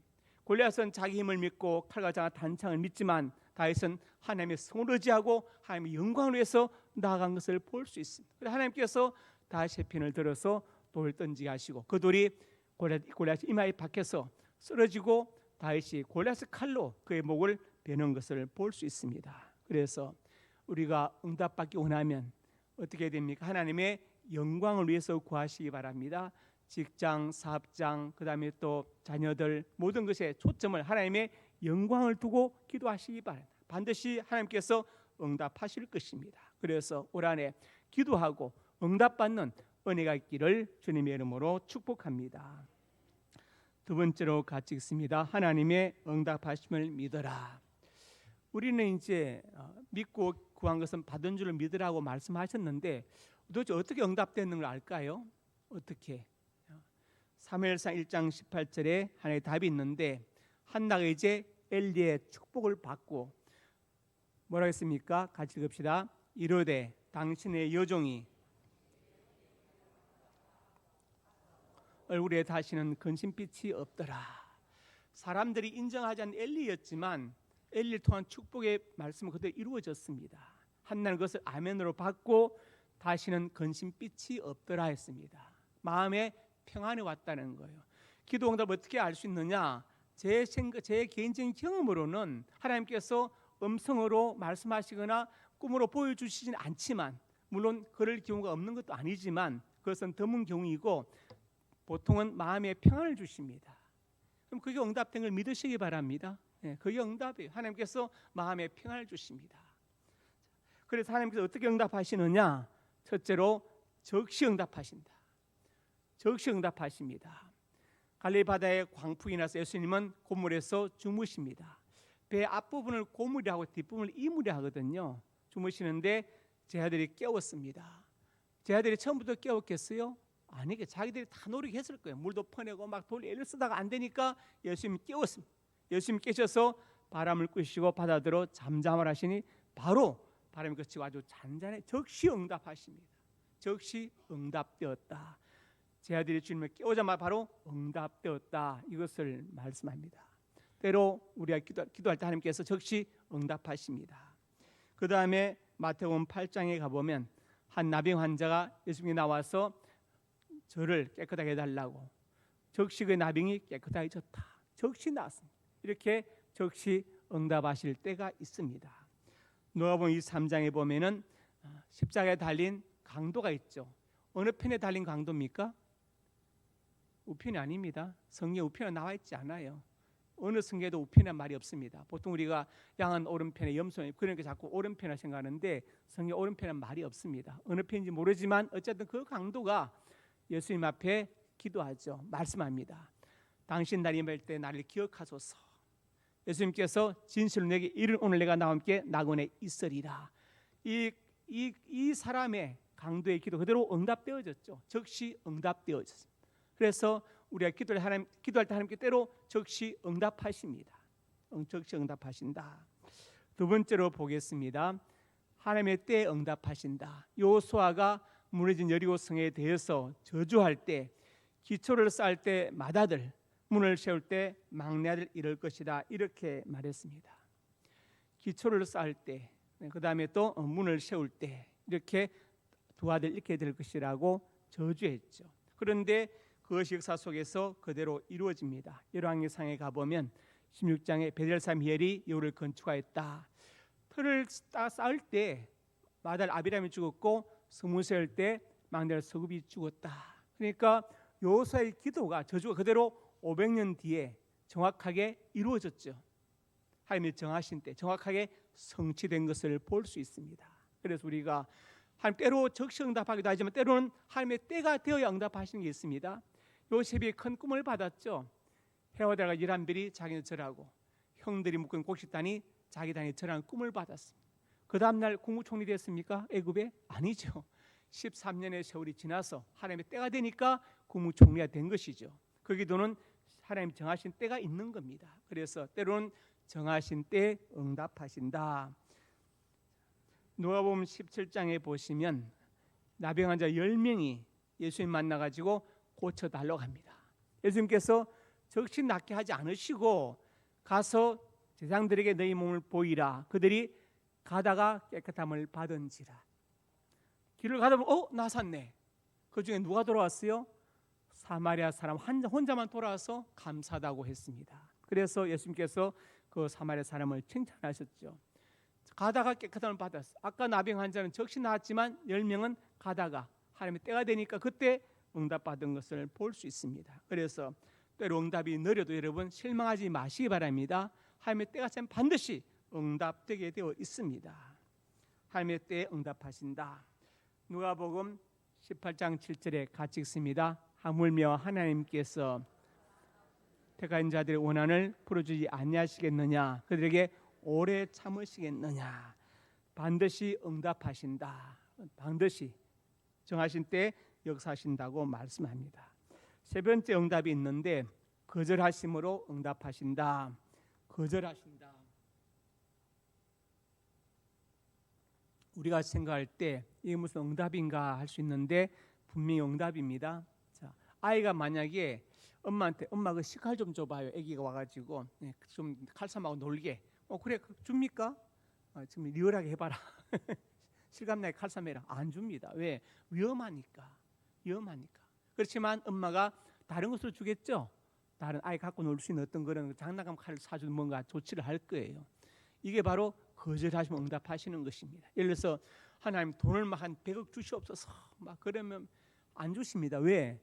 골리앗은 자기 힘을 믿고 칼과 창과 단창을 믿지만 다윗은 하나님의 성을 의지하고 하나님의 영광을 위해서 나아간 것을 볼 수 있습니다. 그래서 하나님께서 다윗의 편을 들어서 돌을 던지게 하시고 그 돌이 골리앗 이마에 박혀서 쓰러지고 다윗이 골리앗의 칼로 그의 목을 베는 것을 볼 수 있습니다. 그래서 우리가 응답받기 원하면 어떻게 됩니까? 하나님의 영광을 위해서 구하시기 바랍니다. 직장, 사업장, 그 다음에 또 자녀들 모든 것에 초점을 하나님의 영광을 두고 기도하시기 바랍니다. 반드시 하나님께서 응답하실 것입니다. 그래서 올 한해 기도하고 응답받는 은혜가 있기를 주님의 이름으로 축복합니다. 두 번째로 같이 읽습니다. 하나님의 응답하심을 믿어라. 우리는 이제 믿고 구한 것은 받은 줄을 믿으라고 말씀하셨는데 도대체 어떻게 응답되는 걸 알까요? 어떻게? 사무엘상 1장 18절에 하나의 답이 있는데 한나가 이제 엘리의 축복을 받고 뭐라고 했습니까? 같이 읽읍시다. 이르되 당신의 여종이 얼굴에 다시는 근심빛이 없더라. 사람들이 인정하지 않는 엘리였지만 엘리를 통한 축복의 말씀은 그대로 이루어졌습니다. 한나는 그것을 아멘으로 받고 다시는 근심빛이 없더라 했습니다. 마음에 평안이 왔다는 거예요. 기도 응답 어떻게 알 수 있느냐? 제 개인적인 경험으로는 하나님께서 음성으로 말씀하시거나 꿈으로 보여주시진 않지만 물론 그럴 경우가 없는 것도 아니지만 그것은 드문 경우이고 보통은 마음에 평안을 주십니다. 그럼 그게 응답된 걸 믿으시기 바랍니다. 그게 응답이에요. 하나님께서 마음에 평안을 주십니다. 그래서 하나님께서 어떻게 응답하시느냐? 첫째로 적시 응답하신다. 적시 응답하십니다. 갈릴리 바다에 광풍이 나서 예수님은 고물에서 주무십니다. 배 앞부분을 고물이 하고 뒷부분을 이물이 하거든요. 주무시는데 제 아들이 깨웠습니다. 제 아들이 처음부터 깨웠겠어요? 아니게 자기들이 다 노력했을 거예요. 물도 퍼내고 막 돌 애를 쓰다가 안 되니까 예수님 깨웠습니다. 예수님 깨셔서 바람을 끄시고 바다대로 잠잠을 하시니 바로 바람이 그치고 아주 잔잔해 적시 응답하십니다. 적시 응답되었다. 제 아들이 주님을 깨우자마자 바로 응답되었다. 이것을 말씀합니다. 때로 우리가 기도할 때 하나님께서 적시 응답하십니다. 그 다음에 마태복음 8장에 가보면 한 나병 환자가 예수님께 나와서 저를 깨끗하게 해달라고 적시 그 나병이 깨끗해졌다. 적시 나왔습니다. 이렇게 적시 응답하실 때가 있습니다. 누가복음 23장에 보면은 십자가에 달린 강도가 있죠. 어느 편에 달린 강도입니까? 우편이 아닙니다. 성경에 우편은 나와 있지 않아요. 어느 성경에도 우편이란 말이 없습니다. 보통 우리가 양은 오른편에 염소에 그러니까 자꾸 오른편을 생각하는데 성경에 오른편이란 말이 없습니다. 어느 편인지 모르지만 어쨌든 그 강도가 예수님 앞에 기도하죠. 말씀합니다. 당신 날이 말 때 나를 기억하소서. 예수님께서 진실로 내게 이른 오늘 내가 나와 함께 낙원에 있으리라. 이 사람의 강도의 기도 그대로 응답되어졌죠. 적시 응답되어졌습니다. 그래서 우리가 기도할 때 하나님께 때로 적시 응답하십니다. 적시 응답하신다. 두 번째로 보겠습니다. 하나님의 때에 응답하신다. 여호수아가 무너진 여리고 성에 대해서 저주할 때 기초를 쌓을 때 맏아들 문을 세울 때 막내 아들 이럴 것이다 이렇게 말했습니다. 기초를 쌓을 때 그 다음에 또 문을 세울 때 이렇게 두 아들 이렇게 될 것이라고 저주했죠. 그런데 그것이 역사 속에서 그대로 이루어집니다. 열왕기상에 가보면 16장에 베델사 미엘이 여우를 건축하였다. 틀을 쌓을 때 마달 아비람이 죽었고 성문 세울 때 막내 서굽이 죽었다. 그러니까 요사의 기도가 저주가 그대로 500년 뒤에 정확하게 이루어졌죠. 하나님이 정하신 때 정확하게 성취된 것을 볼 수 있습니다. 그래서 우리가 하나님 때로 적시 응답하기도 하지만 때로는 하나님의 때가 되어야 응답하시는 게 있습니다. 요셉이 큰 꿈을 받았죠. 헤어다가 11별이 자기는 절하고 형들이 묶은 곡식단이 자기 단에 절하는 꿈을 받았습니다. 그 다음날 국무총리 됐습니까? 애굽에? 아니죠. 13년의 세월이 지나서 하나님의 때가 되니까 국무총리가 된 것이죠. 그 기도는 하나님 정하신 때가 있는 겁니다. 그래서 때로는 정하신 때 응답하신다. 누가복음 17장에 보시면 나병 환자 10명이 예수님 만나가지고 고쳐달라고 합니다. 예수님께서 적시 낫게 하지 않으시고 가서 제사장들에게 너희 몸을 보이라. 그들이 가다가 깨끗함을 받은지라. 길을 가다 보면 나샀네. 그 중에 누가 돌아왔어요? 사마리아 사람 혼자만 돌아와서 감사하다고 했습니다. 그래서 예수님께서 그 사마리아 사람을 칭찬하셨죠. 가다가 깨끗함을 받았어. 아까 나병 환자는 적시 나았지만 10명은 가다가 하나님의 때가 되니까 그때 응답받은 것을 볼 수 있습니다. 그래서 때로 응답이 느려도 여러분 실망하지 마시기 바랍니다. 하나님의 때가 참 반드시 응답되게 되어 있습니다. 하나님의 때에 응답하신다. 누가복음 18장 7절에 같이 읽습니다. 하물며 하나님께서 택한 자들의 원한을 풀어주지 아니하시겠느냐. 그들에게 오래 참으시겠느냐. 반드시 응답하신다. 반드시 정하신 때 역사하신다고 말씀합니다. 세 번째 응답이 있는데 거절하심으로 응답하신다. 거절하신다. 우리가 생각할 때 이게 무슨 응답인가 할 수 있는데 분명히 응답입니다. 자, 아이가 만약에 엄마한테 엄마 그 식칼 좀 줘봐요. 아기가 와가지고 좀 칼삼하고 놀게. 그래 줍니까? 지금 리얼하게 해봐라. 실감나게 칼삼해라. 안 줍니다. 왜? 위험하니까. 그렇지만 엄마가 다른 것으로 주겠죠. 다른 아이 갖고 놀 수 있는 어떤 그런 장난감 칼을 사주는 뭔가 조치를 할 거예요. 이게 바로 거절하시면 응답하시는 것입니다. 예를 들어서 하나님 돈을 막 한 100억 주시옵소서 막 그러면 안 주십니다. 왜?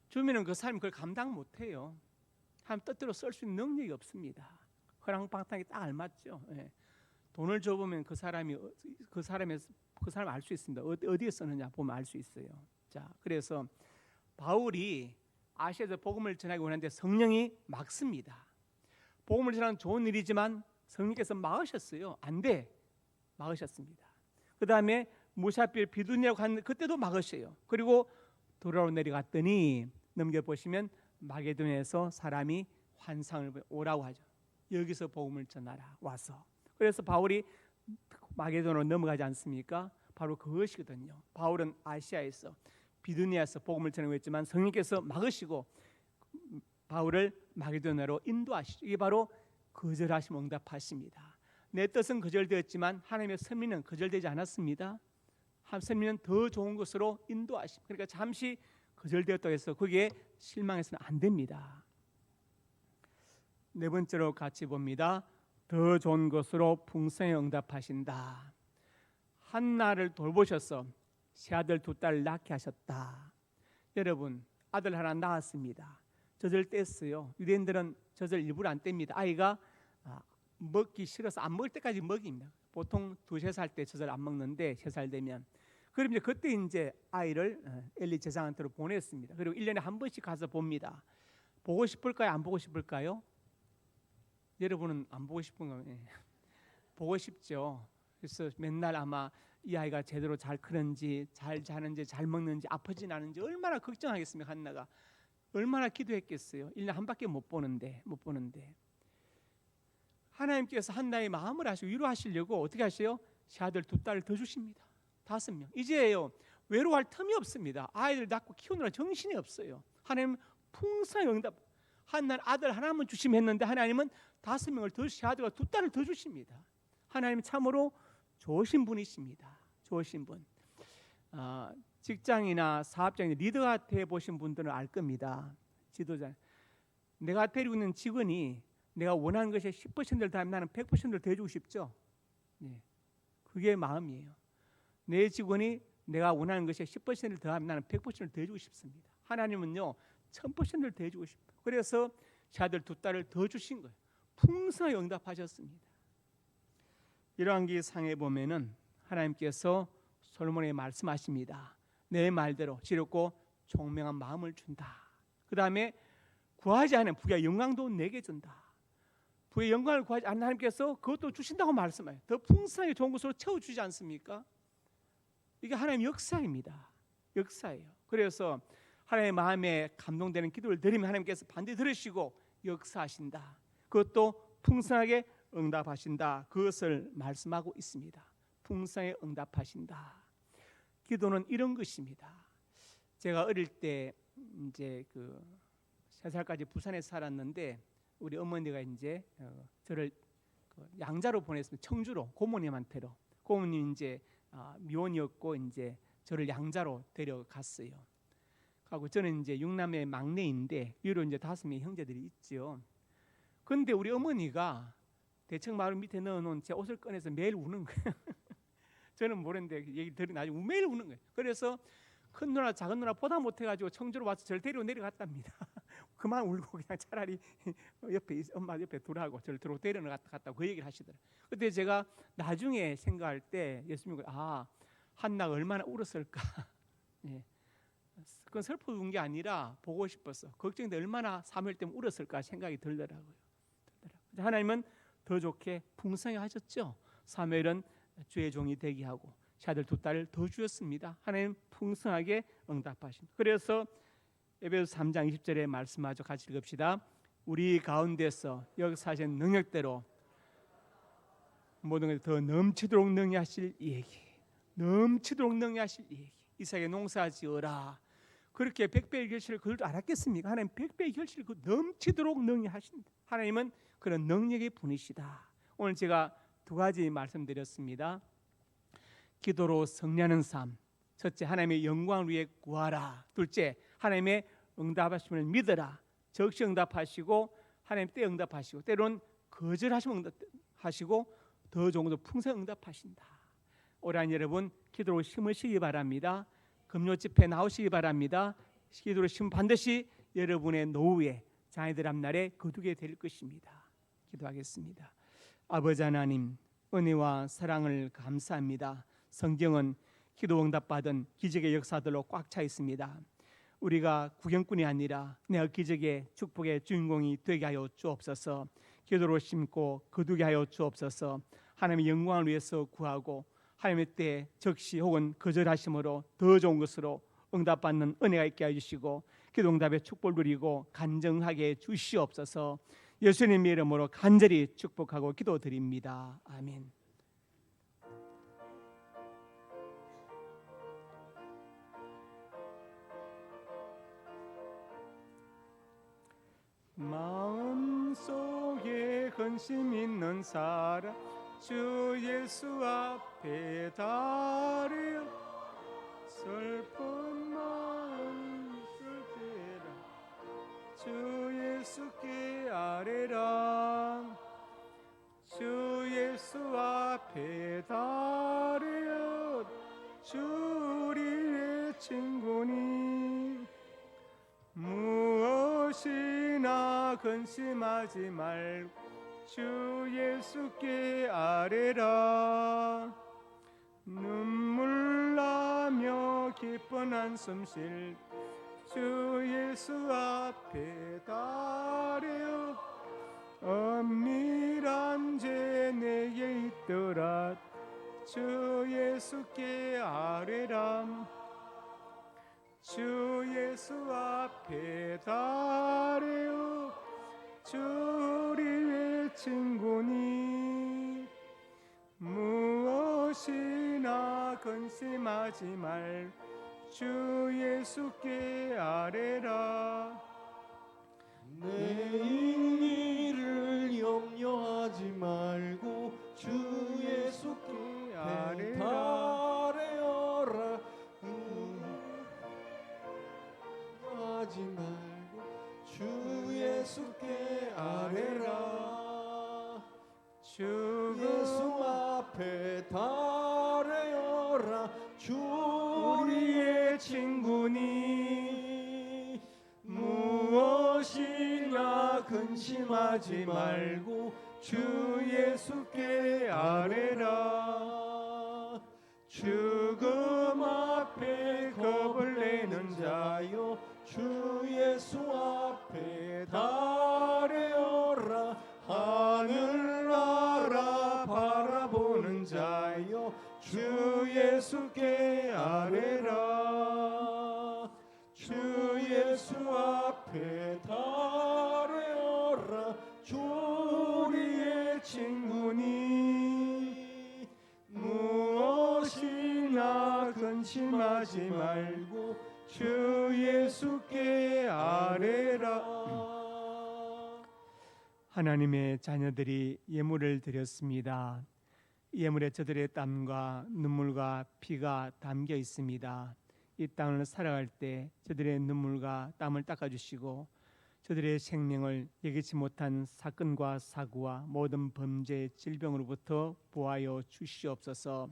주면은 그 사람이 그걸 감당 못해요. 하나님 뜻대로 쓸 수 있는 능력이 없습니다. 허랑방탕이 딱 알맞죠. 예. 돈을 줘보면 그 사람 알 수 있습니다. 어디에 쓰느냐 보면 알 수 있어요. 자, 그래서 바울이 아시아에서 복음을 전하기 원하는데 성령이 막습니다. 복음을 전하는 좋은 일이지만 성령께서 막으셨어요. 안 돼. 막으셨습니다. 그 다음에 무사필 비두니아고 갔는데 그때도 막으셔요. 그리고 도라로 내려갔더니 넘겨보시면 마게도냐에서 사람이 환상을 오라고 하죠. 여기서 복음을 전하라 와서. 그래서 바울이 마게도나로 넘어가지 않습니까? 바로 그것이거든요. 바울은 아시아에서 비두니아에서 복음을 전하고 있지만 성령께서 막으시고 바울을 마게도나로 인도하시죠. 이게 바로 거절하시면 응답하십니다. 내 뜻은 거절되었지만 하나님의 섭리는 거절되지 않았습니다. 섭리는 더 좋은 것으로 인도하십니다. 그러니까 잠시 거절되었다고 해서 거기에 실망해서는 안 됩니다. 네 번째로 같이 봅니다. 더 좋은 것으로 풍성히 응답하신다. 한나를 돌보셔서 새아들 2딸을 낳게 하셨다. 여러분 아들 하나 낳았습니다. 젖을 뗐어요. 유대인들은 젖을 일부러 안 뗍니다. 아이가 먹기 싫어서 안 먹을 때까지 먹입니다. 보통 2-3살 때 젖을 안 먹는데 3살 되면 그럼 그때 이제 아이를 엘리 제사장한테로 보냈습니다. 그리고 1년에 한 번씩 가서 봅니다. 보고 싶을까요? 안 보고 싶을까요? 여러분은 안 보고 싶은 거예요. 보고 싶죠. 그래서 맨날 아마 이 아이가 제대로 잘 크는지 잘 자는지 잘 먹는지 아프진 않은지 얼마나 걱정하겠습니까? 한나가 얼마나 기도했겠어요. 1년 한 바퀴 못 보는데 하나님께서 한나의 마음을 하시고 위로하시려고 어떻게 하세요? 새아들 2딸을 더 주십니다. 5명. 이제요 외로워할 틈이 없습니다. 아이들 낳고 키우느라 정신이 없어요. 하나님 풍성히 응답. 한나는 아들 하나만 주시면 했는데 하나님은 5명을 더 새아들과 2딸을 더 주십니다. 하나님 참으로 좋으신 분이십니다. 좋으신 분. 직장이나 사업장에 리더가 돼 보신 분들은 알 겁니다. 지도자. 내가 데리고 있는 직원이 내가 원하는 것에 10%를 더하면 나는 100%를 더해주고 싶죠. 네. 그게 마음이에요. 내 직원이 내가 원하는 것에 10%를 더하면 나는 100%를 더해주고 싶습니다. 하나님은요 1000%를 더해주고 싶어요. 그래서 제 아들 두 딸을 더 주신 거예요. 풍성하게 응답하셨습니다. 열왕기상에 보면은 하나님께서 솔로몬에게 말씀하십니다. 내 말대로 지렸고 총명한 마음을 준다. 그 다음에 구하지 않은 부의 영광도 내게 준다. 부의 영광을 구하지 않는 하나님께서 그것도 주신다고 말씀해요. 더 풍성하게 좋은 것으로 채워주지 않습니까? 이게 하나님의 역사입니다. 역사예요. 그래서 하나님의 마음에 감동되는 기도를 드리면 하나님께서 반드시 들으시고 역사하신다. 그것도 풍성하게 응답하신다. 그것을 말씀하고 있습니다. 풍성하게 응답하신다. 기도는 이런 것입니다. 제가 어릴 때 이제 3살까지 부산에 살았는데 우리 어머니가 이제 저를 양자로 보냈습니다. 청주로 고모님한테로. 고모님 이제 미혼이었고 이제 저를 양자로 데려갔어요. 하고 저는 이제 6남매 막내인데 위로 이제 5명의 형제들이 있죠. 그런데 우리 어머니가 대청 마을 밑에 넣어놓은 제 옷을 꺼내서 매일 우는 거예요. 저는 모르는데 얘기 들으니 나중에 매일 우는 거예요. 그래서 큰 누나 작은 누나 보다 못해가지고 청주로 와서 저를 데리고 내려갔답니다. 그만 울고 그냥 차라리 옆에 엄마 옆에 두라고 저를 들어 데려갔다고 그 얘기를 하시더라고요. 그때 제가 나중에 생각할 때 예수님이 한나가 얼마나 울었을까. 예. 그건 슬퍼 운 게 아니라 보고 싶어서 걱정돼 얼마나 사무엘 때문에 울었을까 생각이 들더라고요. 하나님은 더 좋게 풍성히 하셨죠. 사무엘은 주의 종이 되게 하고 아들 두 딸을 더 주었습니다. 하나님 풍성하게 응답하십니다. 그래서 에베소 3장 20절에 말씀하죠. 같이 읽읍시다. 우리 가운데서 역사하신 능력대로 모든 것을 더 넘치도록 능히하실 이에게 넘치도록 능히하실 이에게 이삭의 농사지어라. 그렇게 백배의 결실을 그들도 알았겠습니까? 하나님 백배의 결실을 넘치도록 능히하신다. 하나님은 그런 능력의 분이시다. 오늘 제가 두 가지 말씀드렸습니다. 기도로 승리하는 삶. 첫째, 하나님의 영광을 위해 구하라. 둘째, 하나님의 응답하심을 믿어라. 적시 응답하시고 하나님 때 응답하시고 때로는 거절하시면 응답하시고 더 좋은 것도 풍성 응답하신다. 오란 여러분 기도로 심으시기 바랍니다. 금요 집회 나오시기 바랍니다. 기도로 심으면 반드시 여러분의 노후에 자녀들 앞날에 거두게 될 것입니다. 기도하겠습니다. 아버지 하나님 은혜와 사랑을 감사합니다. 성경은 기도 응답받은 기적의 역사들로 꽉 차 있습니다. 우리가 구경꾼이 아니라 내가 기적의 축복의 주인공이 되게 하여 주옵소서. 기도로 심고 거두게 하여 주옵소서. 하나님의 영광을 위해서 구하고 하나님의 때 적시 혹은 거절하심으로 더 좋은 것으로 응답받는 은혜가 있게 해주시고 기도 응답의 축복을 누리고 간증하게 주시옵소서. 예수님의 이름으로 간절히 축복하고 기도드립니다. 아멘. 마음속에 근심 있는 사람 주 예수 앞에 달여 슬픈 마음 쓸 때라 주 예수께 아뢰라 주 예수 앞에 달여 주 우리의 친구니 무엇이나 근심하지 말고 주 예수께 아뢰라 눈물 나며 기쁜 한숨 쉴 주 예수 앞에 달여 엄밀한 죄 내게 있더라 주 예수께 아뢰라 주 예수 앞에 달여 주 우리의 친구니 무엇이나 근심하지 말 주 예수께 아뢰라 내일 일을 염려하지 말고 주 예수께 아뢰라 아뢰어라 예수께 아뢰라 주 예수 앞에 달아요라 주 우리의 친구니 무엇이냐 근심하지 말고 주 예수께 아뢰라 죽음 앞에 겁을 내는 자여 주 예수 앞에 달아요라 하늘나라 바라보는 자여 주 예수께 아뢰라 주 예수 앞에 달아요라 주 우리의 친구니 무엇이나 근심하지 말고 주 예수께 아뢰라. 하나님의 자녀들이 예물을 드렸습니다. 예물에 저들의 땀과 눈물과 피가 담겨 있습니다. 이 땅을 살아갈 때 저들의 눈물과 땀을 닦아주시고 저들의 생명을 예기치 못한 사건과 사고와 모든 범죄 질병으로부터 보하여 주시옵소서.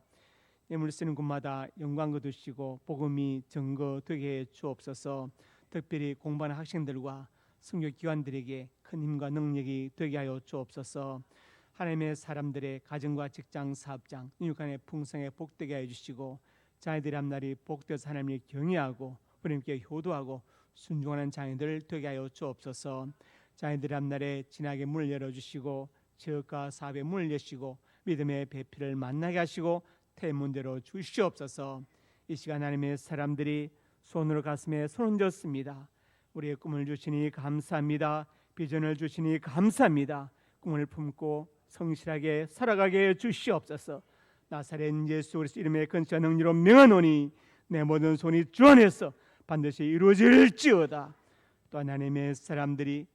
예물 쓰는 곳마다 영광 거두시고 복음이 증거되게 해 주옵소서. 특별히 공부하는 학생들과 성교기관들에게 큰 힘과 능력이 되게 하여 주옵소서. 하나님의 사람들의 가정과 직장, 사업장, 인육간의 풍성에 복되게 하여 주시고 자녀들의 앞날이 복되어서 하나님을 경외하고 하나님께 효도하고 순종하는 자녀들 되게 하여 주옵소서. 자녀들의 앞날에 진하게 문을 열어주시고 지역과 사업의 문을 여시고 믿음의 배필을 만나게 하시고 태문대로 주시옵소서. 이 시간 하나님의 사람들이 손으로 가슴에 손을 얹었습니다. 우리의 꿈을 주시니 감사합니다. 비전을 주시니 감사합니다. 꿈을 품고 성실하게 살아가게 해 주시옵소서. 나사렛 예수 그리스도 이름의 근처 능리로 명하노니 내 모든 손이 주 안에서 반드시 이루어질지어다. 또 하나님의 사람들이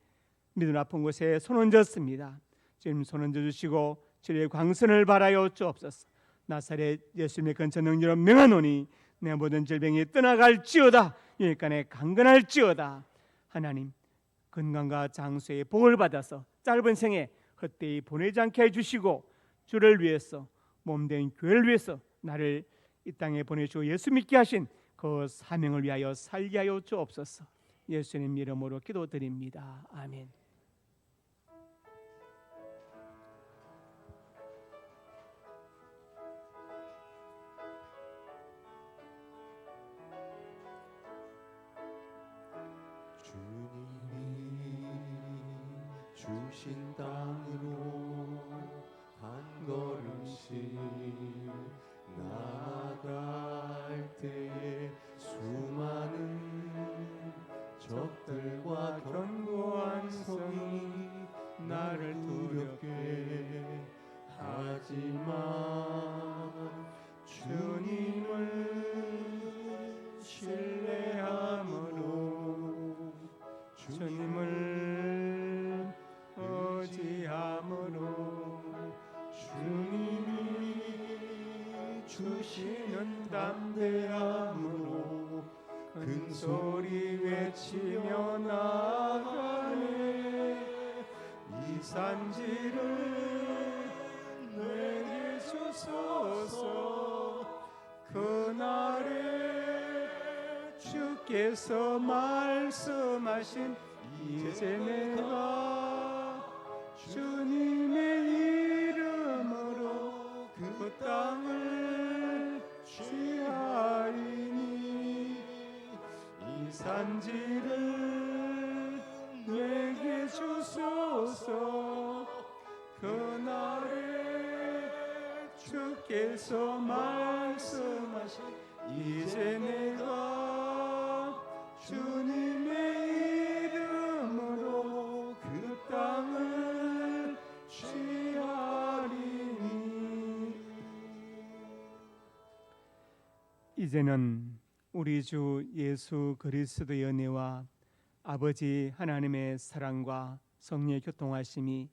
믿음 아픈 곳에 손 얹었습니다. 지금 손 얹어주시고 주의 광선을 바라여 주옵소서. 나사렛 예수님의 근처 능리로 명하노니 내 모든 질병이 떠나갈지어다. 유익간에 강건할지어다. 하나님 건강과 장수의 복을 받아서 짧은 생에 헛되이 보내지 않게 해주시고 주를 위해서 몸된 교회를 위해서 나를 이 땅에 보내시고 예수 믿게 하신 그 사명을 위하여 살게 하여 주옵소서. 예수님 이름으로 기도드립니다. 아멘. 주님이 주신 땅으로 한 걸음씩 나아갈 때에 수많은 적들과 견고한 성이 나를 두렵게 하지만 주님을 신뢰함으로 주님을 의지함으로 주님이 주시는 담대함으로 큰 소리 외치며 나아가네. 이 산지를 내게 주소서. 그날에 주께서 말씀하신 이제 내가 주님의 이름으로 그 땅을 취하리니 이 산지를 내게 주소서. 그날에 주께서 말씀하신 이제 내가 주님의 이름으로 그 땅을 취하리니. 이제는 우리 주 예수 그리스도의 은혜와 아버지 하나님의 사랑과 성령의 교통하심이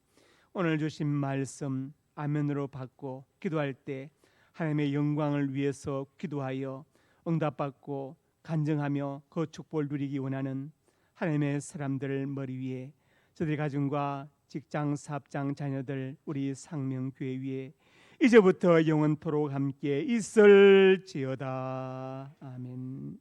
오늘 주신 말씀 아멘으로 받고 기도할 때 하나님의 영광을 위해서 기도하여 응답받고 간증하며 그 축복을 누리기 원하는 하나님의 사람들 머리 위에 저들의 가정과 직장, 사업장, 자녀들 우리 상명교회 위에 이제부터 영원토록 함께 있을지어다. 아멘.